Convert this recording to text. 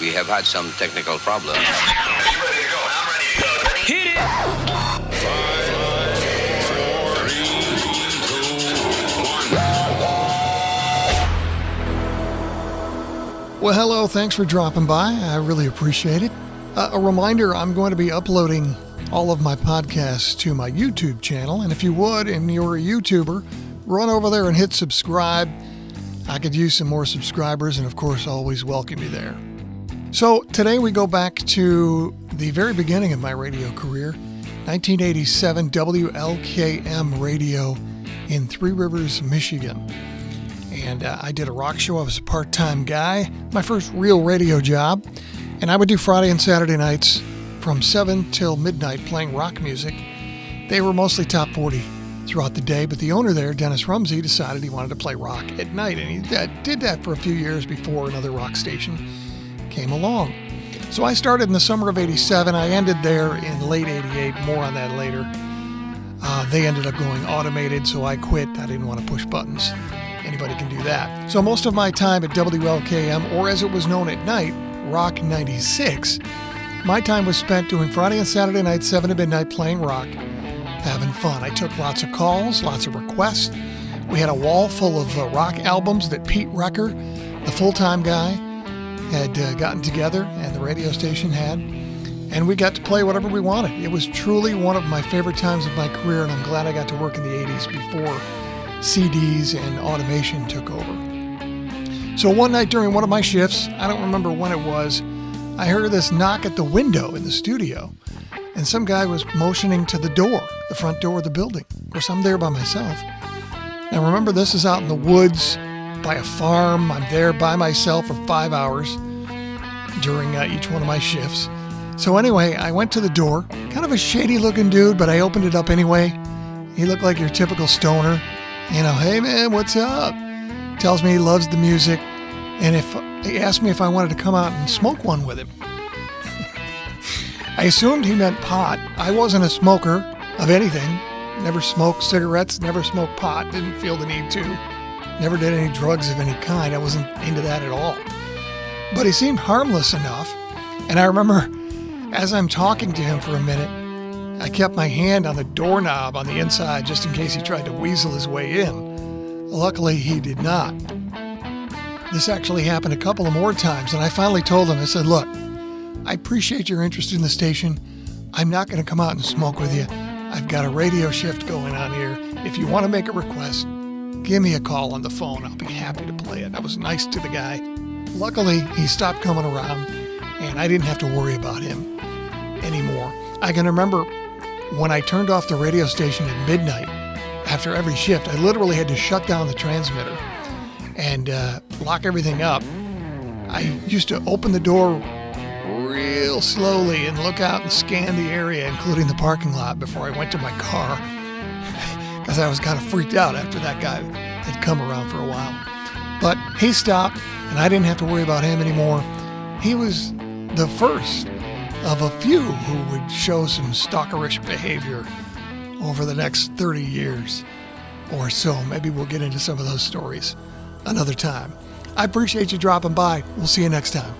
We have had some technical problems. Are you ready to go? I'm ready to go. Ready? Hit it! 5, 4, 3, 2, 1. Well, hello, thanks for dropping by. I really appreciate it. A reminder, I'm going to be uploading all of my podcasts to my YouTube channel, and if you would, and you're a YouTuber, run over there and hit subscribe. I could use some more subscribers, and of course, always welcome you there. So today we go back to the very beginning of my radio career, 1987 WLKM radio in Three Rivers, Michigan. And I did a rock show. I was a part-time guy, my first real radio job. And I would do Friday and Saturday nights from 7 till midnight playing rock music. They were mostly top 40 throughout the day, but the owner there, Dennis Rumsey, decided he wanted to play rock at night. And he did that for a few years before another rock station came along. So I started in the summer of 87. I ended there in late 88. More on that later. They ended up going automated, so I quit. I didn't want to push buttons. Anybody can do that. So most of my time at WLKM, or as it was known at night, Rock 96, my time was spent doing Friday and Saturday night, 7 to midnight, playing rock, having fun. I took lots of calls, lots of requests. We had a wall full of rock albums that Pete Recker, the full-time guy, had gotten together and the radio station had, and we got to play whatever we wanted. It was truly one of my favorite times of my career, and I'm glad I got to work in the 80s before CDs and automation took over. So one night during one of my shifts, I don't remember when it was, I heard this knock at the window in the studio, and some guy was motioning to the door, the front door of the building. Of course, I'm there by myself. Now remember, this is out in the woods, by a farm. I'm there by myself for 5 hours during each one of my shifts. So anyway, I went to the door, kind of a shady looking dude, but I opened it up anyway. He looked like your typical stoner. You know, hey man, what's up? Tells me he loves the music. And he asked me if I wanted to come out and smoke one with him. I assumed he meant pot. I wasn't a smoker of anything. Never smoked cigarettes, never smoked pot, didn't feel the need to. Never did any drugs of any kind. I wasn't into that at all. But he seemed harmless enough. And I remember, as I'm talking to him for a minute, I kept my hand on the doorknob on the inside just in case he tried to weasel his way in. Luckily, he did not. This actually happened a couple of more times, and I finally told him, I said, look, I appreciate your interest in the station. I'm not going to come out and smoke with you. I've got a radio shift going on here. If you want to make a request, give me a call on the phone. I'll be happy to play it. I was nice to the guy. Luckily, he stopped coming around, and I didn't have to worry about him anymore. I can remember when I turned off the radio station at midnight, after every shift, I literally had to shut down the transmitter and lock everything up. I used to open the door real slowly and look out and scan the area, including the parking lot, before I went to my car, because I was kind of freaked out after that guy had come around for a while. But he stopped, and I didn't have to worry about him anymore. He was the first of a few who would show some stalkerish behavior over the next 30 years or so. Maybe we'll get into some of those stories another time. I appreciate you dropping by. We'll see you next time.